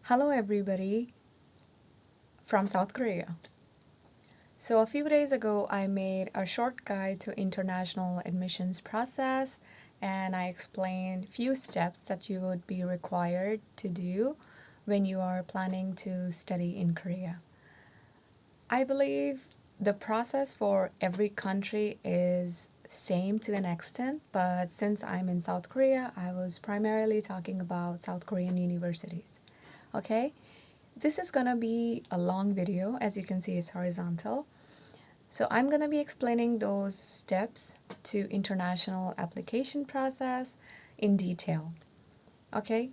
Hello everybody from South Korea. So a few days ago I made a short guide to international admissions process and I explained few steps that you would be required to do when you are planning to study in Korea. I believe the process for every country is same to an extent, but since I'm in South Korea, I was primarily talking about South Korean universities. Okay? This is gonna be a long video. As you can see, it's horizontal. So I'm gonna be explaining those steps to international application process in detail. Okay?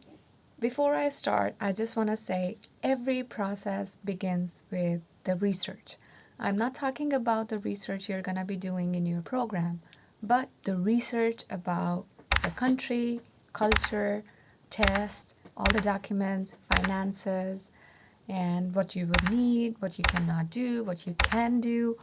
Before I start, I just wanna say every process begins with the research. I'm not talking about the research you're gonna be doing in your program, but the research about the country, culture, test, all the documents, finances, and what you would need, what you cannot do, what you can do,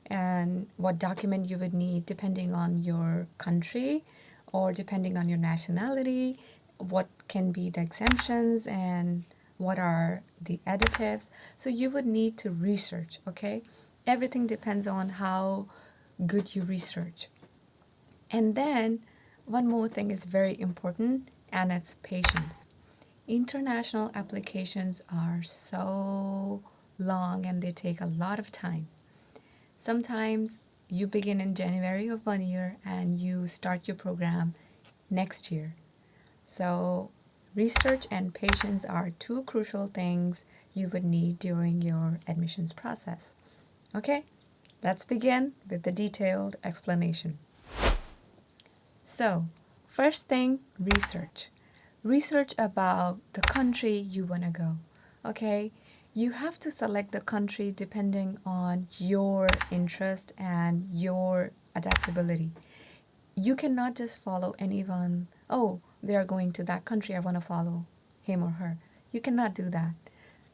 and what document you would need depending on your country or depending on your nationality, what can be the exemptions and what are the additives. So you would need to research, okay? Everything depends on how good you research. And then one more thing is very important, and it's patience. International applications are so long and they take a lot of time. Sometimes you begin in January of one year and you start your program next year. So, research and patience are two crucial things you would need during your admissions process. Okay, let's begin with the detailed explanation. So, first thing, research. Research about the country you want to go. Okay, you have to select the country depending on your interest and your adaptability. You cannot just follow anyone. Oh, they are going to that country, I want to follow him or her. You cannot do that.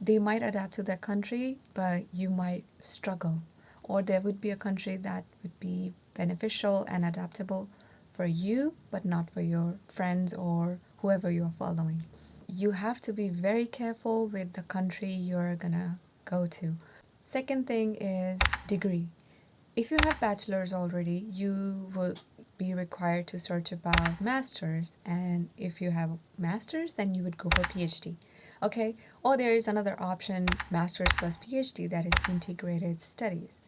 They might adapt to that country, but you might struggle. Or there would be a country that would be beneficial and adaptable for you, but not for your friends or whoever you're following. You have to be very careful with the country you're gonna go to. Second thing is degree. If you have bachelor's already, you will be required to search about masters, and if you have masters, then you would go for PhD. Okay, or there is another option, masters plus PhD, that is integrated studies.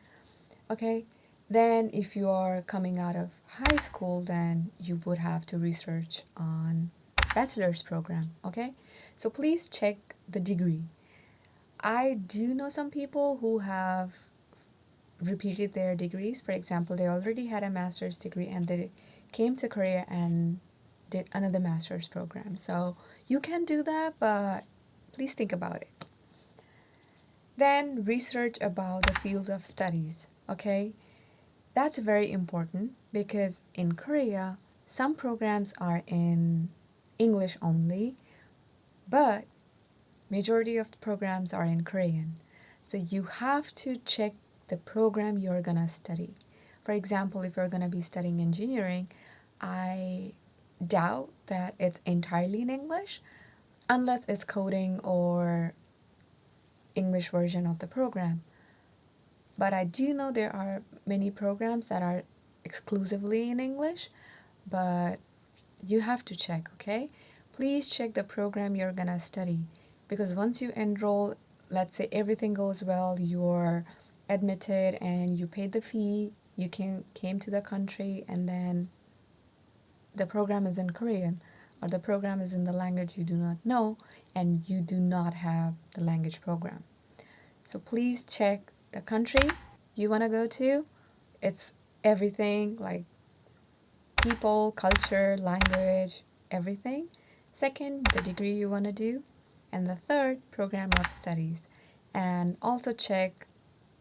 Okay, then if you are coming out of high school, then you would have to research on bachelor's program. Okay, so please check the degree. I do know some people who have repeated their degrees. For example, they already had a master's degree and they came to Korea and did another master's program. So you can do that, but please think about it. Then research about the field of studies. Okay, that's very important because in Korea, some programs are in English only, but majority of the programs are in Korean. So you have to check the program you're gonna study. For example, if you're gonna be studying engineering, I doubt that it's entirely in English unless it's coding or English version of the program. But I do know there are many programs that are exclusively in English, but you have to check, okay? Please check the program you're gonna study because once you enroll, let's say everything goes well, you're admitted and you paid the fee, you came to the country, and then the program is in Korean or the program is in the language you do not know and you do not have the language program. So please check the country you want to go to. It's everything like people, culture, language, everything. Second, the degree you want to do. And the third, program of studies. And also check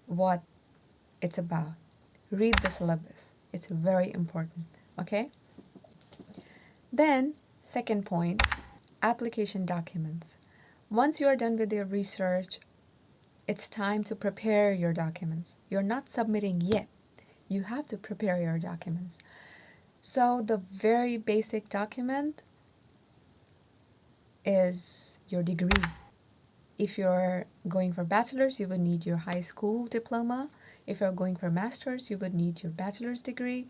what it's about. Read the syllabus. It's very important. Okay? Then, second point, application documents. Once you are done with your research, it's time to prepare your documents. You're not submitting yet. You have to prepare your documents. So the very basic document is your degree. If you're going for bachelor's, you would need your high school diploma. If you're going for master's, you would need your bachelor's degree.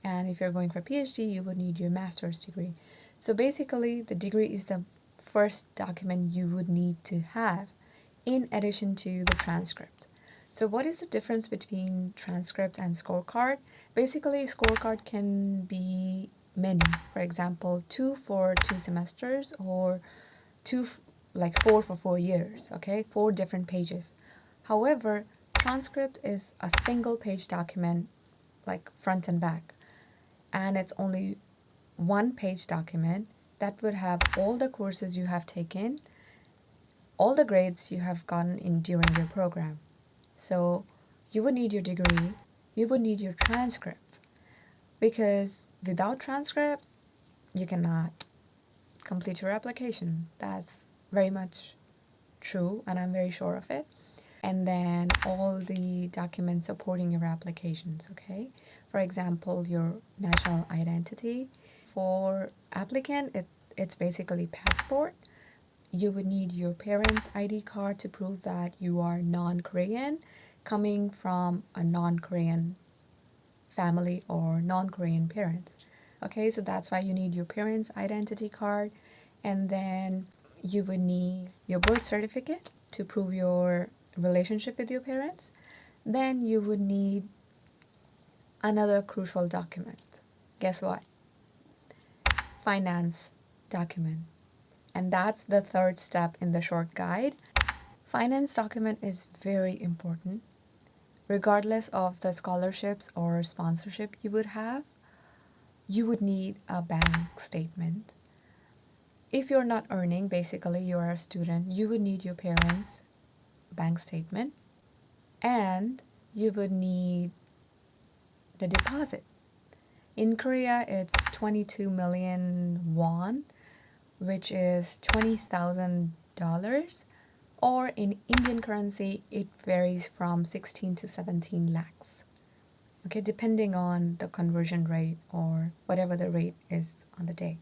And if you're going for PhD, you would need your master's degree. So basically, the degree is the first document you would need to have in addition to the transcript. So what is the difference between transcript and scorecard? Basically, scorecard can be many. For example, 2 for 2 semesters, or like 4 for 4 years, okay? 4 different pages. However, transcript is a single page document, like front and back, and it's only one page document that would have all the courses you have taken, all the grades you have gotten in during your program. So you would need your degree, you would need your transcript, because without transcript, you cannot complete your application. That's very much true, and I'm very sure of it. And then all the documents supporting your applications, okay? For example, your national identity. For applicant, it's basically passport. You would need your parents' ID card to prove that you are non-Korean, coming from a non-Korean family or non-Korean parents. Okay, so that's why you need your parents' identity card. And then you would need your birth certificate to prove your relationship with your parents. Then you would need another crucial document. Guess what? Finance document. And that's the third step in the short guide. Finance document is very important. Regardless of the scholarships or sponsorship you would have, you would need a bank statement. If you're not earning, basically you're a student, you would need your parents' bank statement, and you would need the deposit. In Korea, it's 22 million won, which is $20,000, or in Indian currency, it varies from 16 to 17 lakhs. Okay, depending on the conversion rate or whatever the rate is on the day.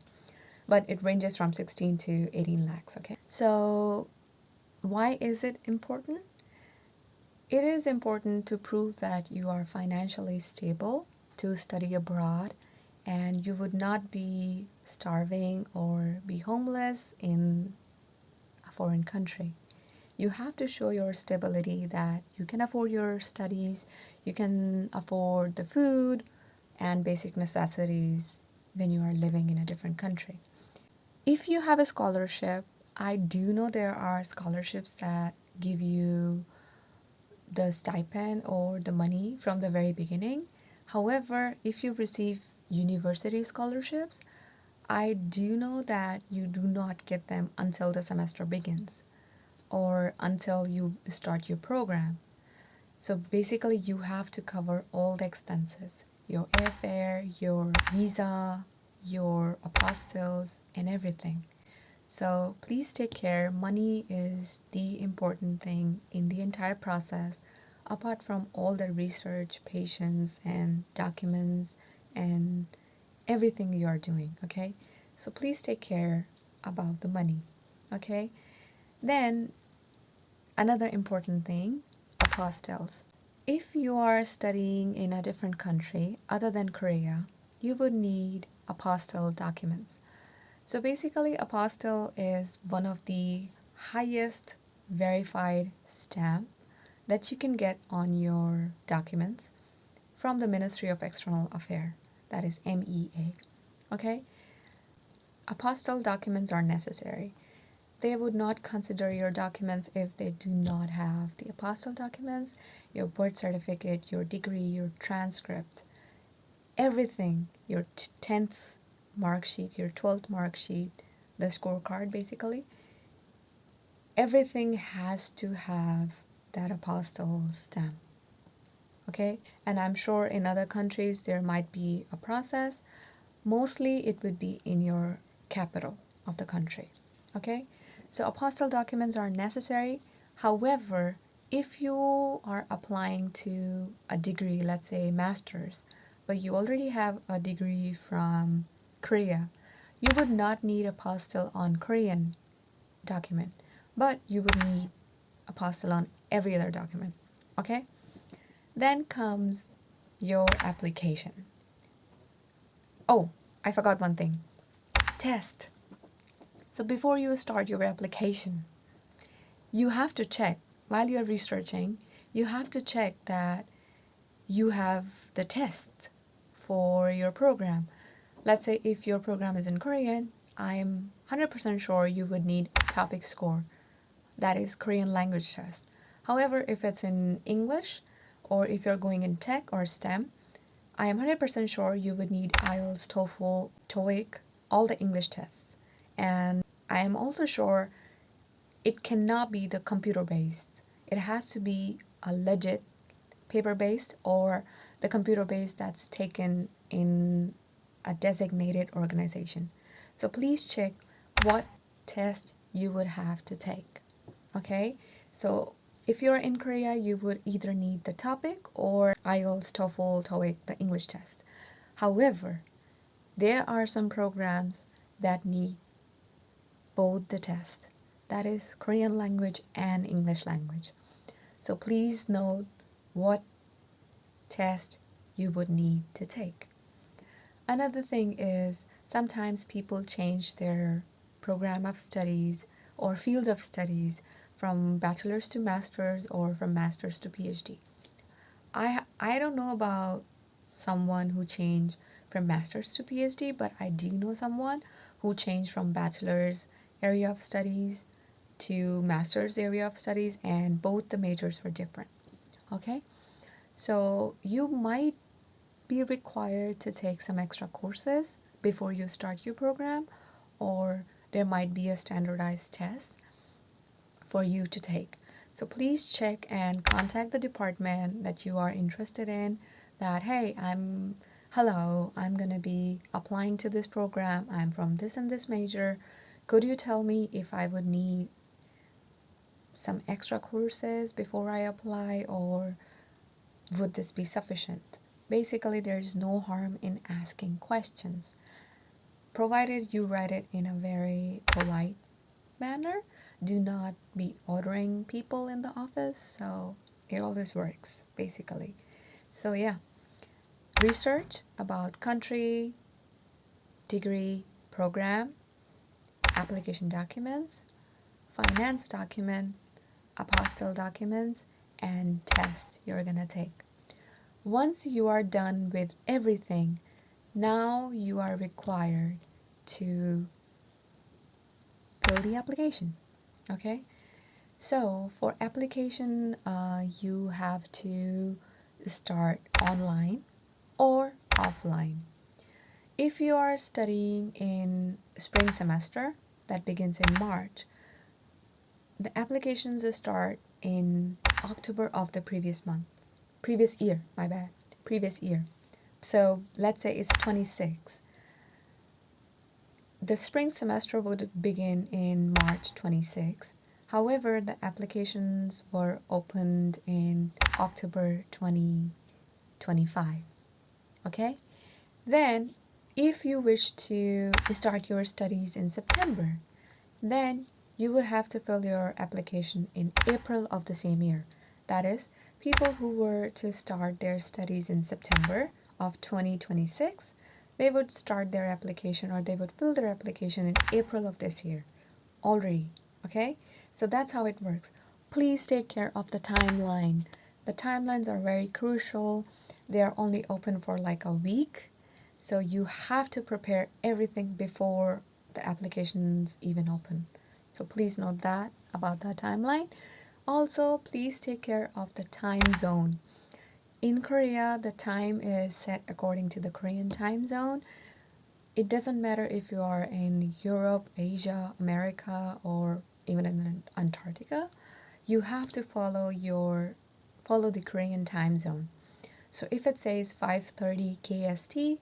But it ranges from 16 to 18 lakhs, okay? So why is it important? It is important to prove that you are financially stable to study abroad, and you would not be starving or be homeless in a foreign country. You have to show your stability, that you can afford your studies, you can afford the food and basic necessities when you are living in a different country. If you have a scholarship, I do know there are scholarships that give you the stipend or the money from the very beginning. However, if you receive university scholarships, I do know that you do not get them until the semester begins or until you start your program. So basically, you have to cover all the expenses, your airfare, your visa, your apostilles, and everything. So please take care. Money is the important thing in the entire process, apart from all the research, patience, and documents, and everything you are doing, okay? So please take care about the money, okay? Then, another important thing, apostilles. If you are studying in a different country other than Korea, you would need apostille documents. So basically, apostille is one of the highest verified stamp that you can get on your documents from the Ministry of External Affairs, that is MEA. Okay? Apostille documents are necessary. They would not consider your documents if they do not have the apostille documents, your birth certificate, your degree, your transcript, everything, your 10th mark sheet, your 12th mark sheet, the scorecard basically. Everything has to have that apostille stamp. Okay? And I'm sure in other countries there might be a process. Mostly it would be in your capital of the country. Okay? So apostille documents are necessary. However, if you are applying to a degree, let's say master's, but you already have a degree from Korea, you would not need apostille on Korean document. but you would need Apostille on every other document. Okay? Then comes your application. Oh, I forgot one thing. Test. So before you start your application, you have to check, while you're researching, you have to check that you have the test for your program. Let's say if your program is in Korean, I'm 100% sure you would need topic score. That is Korean language test. However, if it's in English, or if you're going in tech or STEM, I am 100% sure you would need IELTS, TOEFL, TOEIC, all the English tests. And I am also sure it cannot be the computer-based. It has to be a legit paper-based or the computer-based that's taken in a designated organization. So please check what test you would have to take. Okay? So if you're in Korea, you would either need the topic or IELTS, TOEFL, TOEIC, the English test. However, there are some programs that need both the tests. That is Korean language and English language. So please note what test you would need to take. Another thing is sometimes people change their program of studies or field of studies from bachelor's to master's or from master's to PhD. I don't know about someone who changed from master's to PhD, but I do know someone who changed from bachelor's area of studies to master's area of studies, and both the majors were different. Okay? So you might be required to take some extra courses before you start your program, or there might be a standardized test for you to take. So please check and contact the department that you are interested in, that hey, I'm going to be applying to this program. I'm from this and this major. Could you tell me if I would need some extra courses before I apply, or would this be sufficient? Basically, there is no harm in asking questions, provided you write it in a very polite manner. Do not be ordering people in the office, so it always works, basically. So yeah, research about country, degree, program, application documents, finance document, apostille documents, and tests you're gonna take. Once you are done with everything, now you are required to fill the application. Okay? So for application, you have to start online or offline. If you are studying in spring semester that begins in March, the applications start in October of the previous year. So let's say it's 26. The spring semester would begin in March 26. However, the applications were opened in October 2025. Okay? Then, if you wish to start your studies in September, then you would have to fill your application in April of the same year. That is, people who were to start their studies in September of 2026, they would start their application, or they would fill their application in April of this year already. Okay? So that's how it works. Please take care of the timeline. The timelines are very crucial. They are only open for like a week. So you have to prepare everything before the applications even open. So please note that about the timeline. Also, please take care of the time zone. In Korea, the time is set according to the Korean time zone. It doesn't matter if you are in Europe, Asia, America, or even in Antarctica. You have to follow the Korean time zone. So if it says 5:30 KST,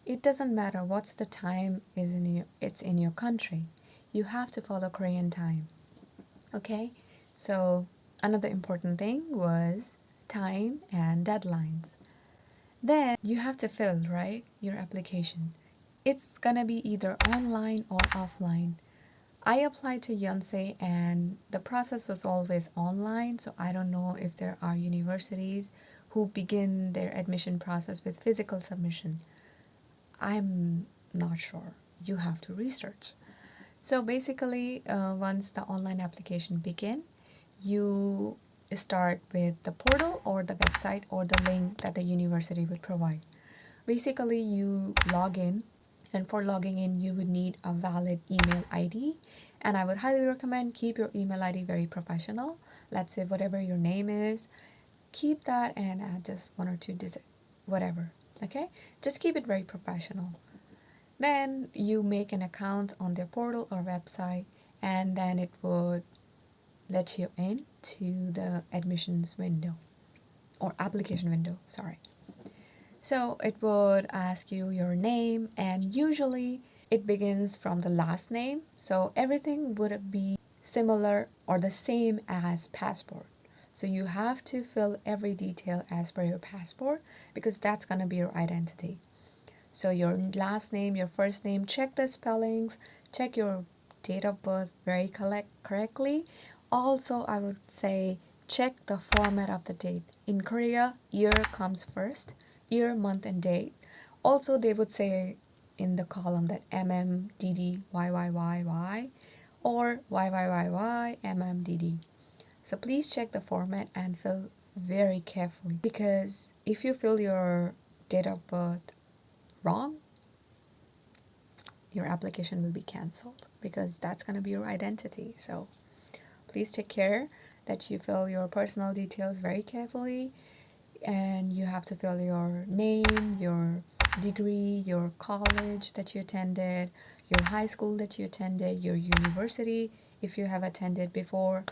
it doesn't matter what's the time it's in your country. You have to follow Korean time. Okay? So another important thing was time and deadlines. Then you have to fill, right, your application. It's gonna be either online or offline. I applied to Yonsei and the process was always online, so I don't know if there are universities who begin their admission process with physical submission. I'm not sure. You have to research. So basically, once the online application begin, you start with the portal or the website or the link that the university would provide. Basically, you log in, and for logging in, you would need a valid email ID. And I would highly recommend keep your email ID very professional. Let's say whatever your name is, keep that and add just one or two digits, whatever. Okay, just keep it very professional. Then you make an account on their portal or website, and then it would let you in to the admissions window or application window, sorry. So it would ask you your name, and usually it begins from the last name, so everything would be similar or the same as passport. So you have to fill every detail as per your passport because that's going to be your identity. So your last name, your first name, check the spellings, check your date of birth very correctly. Also, I would say check the format of the date. In Korea, year comes first, year, month, and date. Also, they would say in the column that MMDD YYYY or YYYY MMDD. So please check the format and fill very carefully because if you fill your date of birth wrong, your application will be cancelled because that's going to be your identity. So please take care that you fill your personal details very carefully, and you have to fill your name, your degree, your college that you attended, your high school that you attended, your university if you have attended before,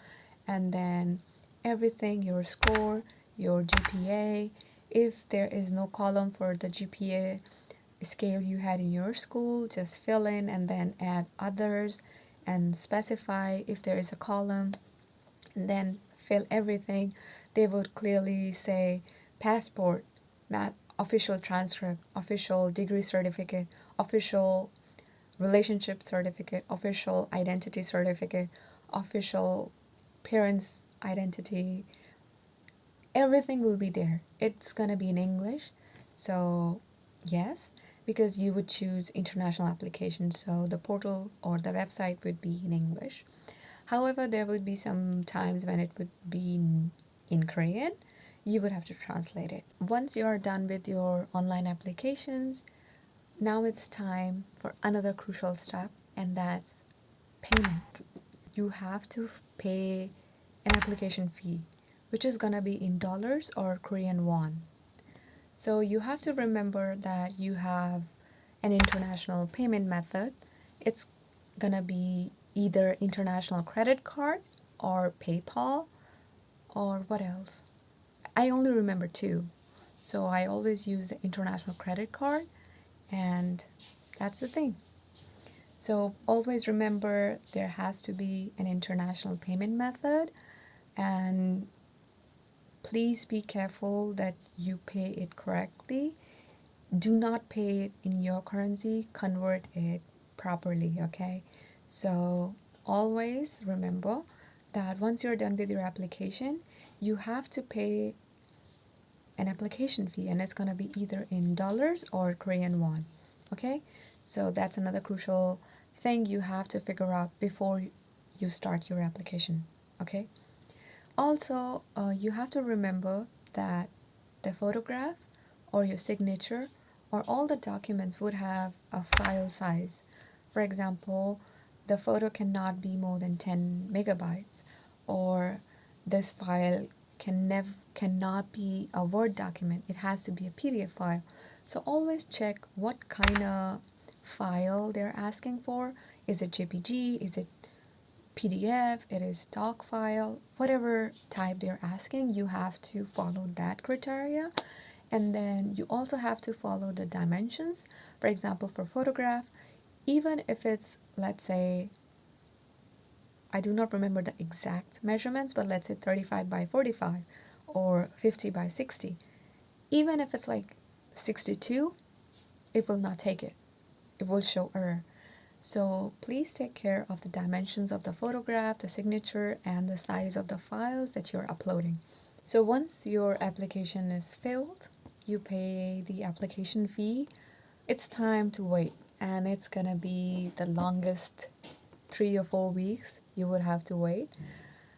and then everything, your score, your GPA. If there is no column for the GPA scale you had in your school, just fill in and then add others and specify if there is a column, and then fill everything. They would clearly say passport, official transcript, official degree certificate, official relationship certificate, official identity certificate, official parents identity. Everything will be there. It's gonna be in English, so yes, because you would choose international application, so the portal or the website would be in English. However, there would be some times when it would be in Korean. You would have to translate it. Once you are done with your online applications, now it's time for another crucial step, and that's payment. You have to pay an application fee, which is gonna be in dollars or Korean won. So you have to remember that you have an international payment method. It's gonna be either international credit card or PayPal or what else? I only remember two. So I always use the international credit card, and that's the thing. So always remember there has to be an international payment method, and please be careful that you pay it correctly. Do not pay it in your currency, convert it properly, okay? So always remember that once you're done with your application, you have to pay an application fee, and it's going to be either in dollars or Korean won, okay? So that's another crucial thing you have to figure out before you start your application, okay? Also, you have to remember that the photograph or your signature or all the documents would have a file size. For example, the photo cannot be more than 10 megabytes, or this file cannot be a Word document. It has to be a PDF file. So always check what kind of file they're asking for. Is it JPG? Is it PDF? It is doc file? Whatever type they're asking, you have to follow that criteria. And then you also have to follow the dimensions. For example, for photograph, even if it's, let's say, I do not remember the exact measurements, but let's say 35 by 45 or 50 by 60. Even if it's like 62, it will not take it. It will show error. So please take care of the dimensions of the photograph, the signature, and the size of the files that you're uploading. So once your application is filled, you pay the application fee. It's time to wait, and it's gonna be the longest 3 or 4 weeks you would have to wait.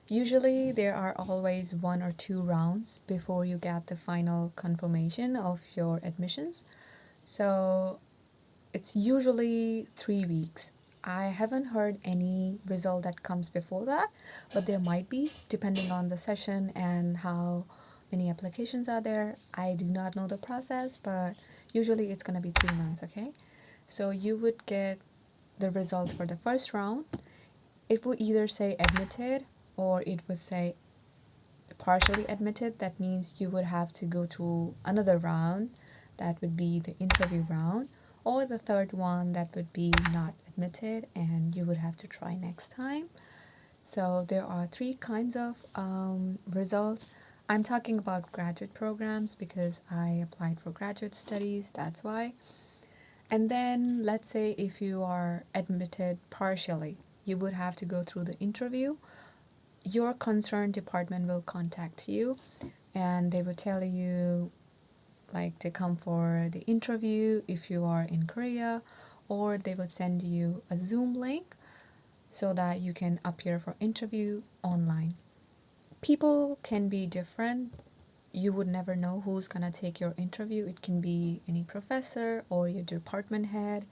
Usually there are always 1 or 2 rounds before you get the final confirmation of your admissions. So it's usually 3 weeks. I haven't heard any result that comes before that, but there might be, depending on the session and how many applications are there. I do not know the process, but usually it's going to be 3 months, okay? So you would get the results for the first round. It would either say admitted or it would say partially admitted. That means you would have to go through another round. That would be the interview round, or the third one that would be not admitted and you would have to try next time. So there are 3 kinds of results. I'm talking about graduate programs because I applied for graduate studies, that's why. And then let's say if you are admitted partially, you would have to go through the interview. Your concerned department will contact you and they will tell you like to come for the interview if you are in Korea, or they will send you a Zoom link so that you can appear for interview online. People can be different. You would never know who's gonna take your interview. It can be any professor or your department head.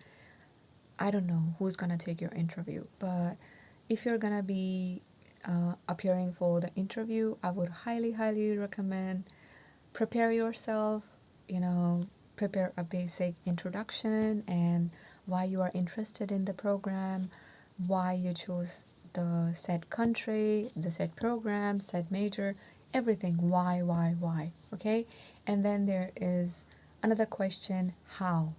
I don't know who's gonna take your interview, but if you're gonna be appearing for the interview, I would highly recommend prepare yourself, you know, prepare a basic introduction and why you are interested in the program, why you chose the said country, the said program, said major, everything. Why? Okay? And then there is another question, how?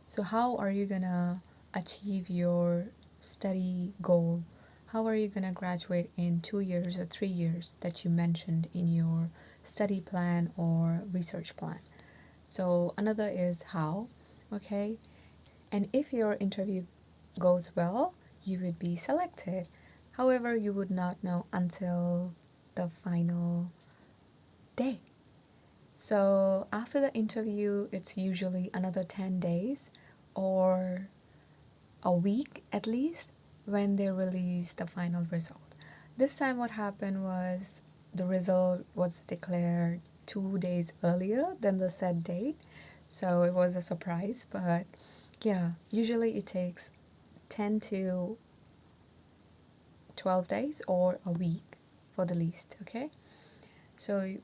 So, how are you gonna achieve your study goal? How are you gonna graduate in 2 years or 3 years that you mentioned in your study plan or research plan? So, another is how, okay? And if your interview goes well, you would be selected. However, you would not know until the final day. So, after the interview, it's usually another 10 days or a week at least when they release the final result. This time, what happened was the result was declared 2 days earlier than the set date, so it was a surprise. But yeah, usually it takes 10 to 12 days or a week for the least, okay? So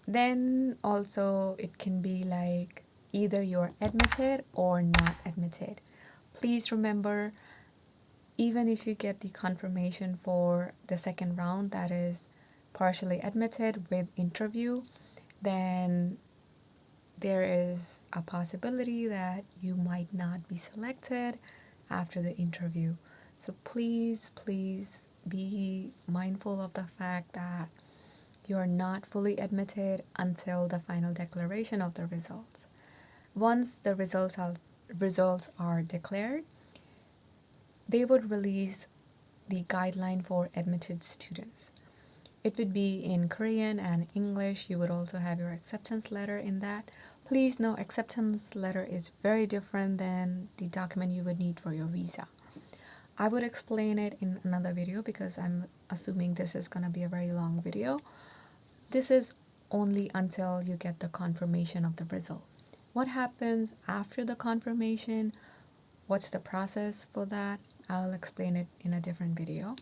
then also it can be like either you're admitted or not admitted. Please remember, even if you get the confirmation for the second round, that is partially admitted with interview, then there is a possibility that you might not be selected after the interview. So please be mindful of the fact that you're not fully admitted until the final declaration of the results. Once the results are declared, they would release the guideline for admitted students. It would be in Korean and English. You would also have your acceptance letter in that. Please know acceptance letter is very different than the document you would need for your visa. I would explain it in another video because I'm assuming this is going to be a very long video. This is only until you get the confirmation of the result. What happens after the confirmation? What's the process for that? I'll explain it in a different video.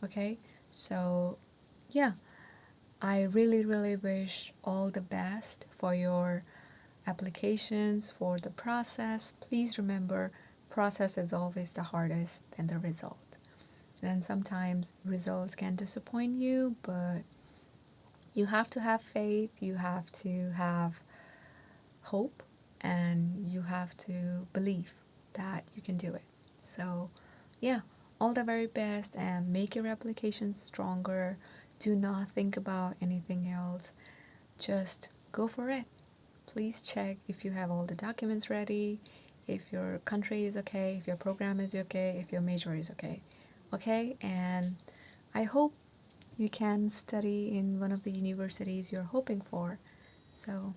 Okay, so yeah, I really wish all the best for your applications, for the process. Please remember, process is always the hardest than the result. And sometimes results can disappoint you, but you have to have faith, you have to have hope, and you have to believe that you can do it. So, yeah, all the very best and make your application stronger. Do not think about anything else. Just go for it. Please check if you have all the documents ready if your country is okay, if your program is okay, if your major is okay. Okay, and I hope you can study in one of the universities you're hoping for. So,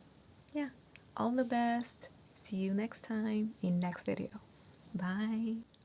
yeah, all the best. See you next time in next video. Bye.